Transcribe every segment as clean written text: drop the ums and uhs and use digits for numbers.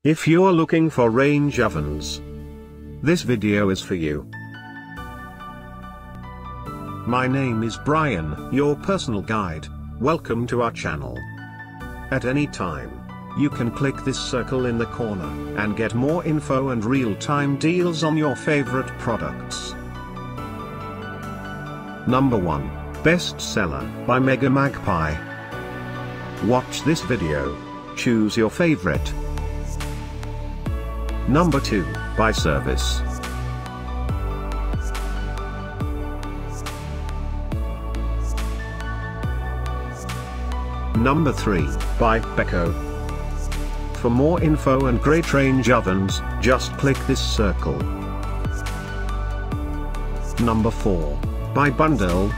If you're looking for range ovens, this video is for you. My name is Brian, your personal guide. Welcome to our channel. At any time, you can click this circle in the corner and get more info and real-time deals on your favorite products. Number 1, Bestseller by Magpie. Watch this video. Choose your favorite. Number 2, by Servis. Number 3, by Beko. For more info and great range ovens, just click this circle. Number 4, by Bundle.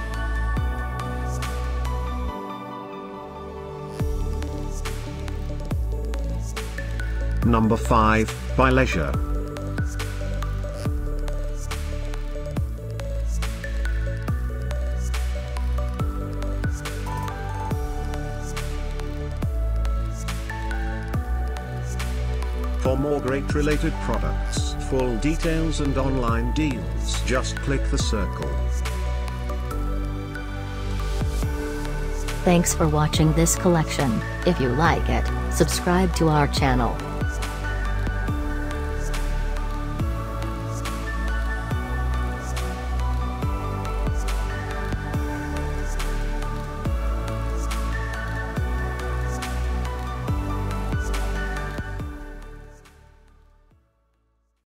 Number 5, by Leisure. For more great related products, full details and online deals, just click the circle. Thanks for watching this collection. If you like it, subscribe to our channel.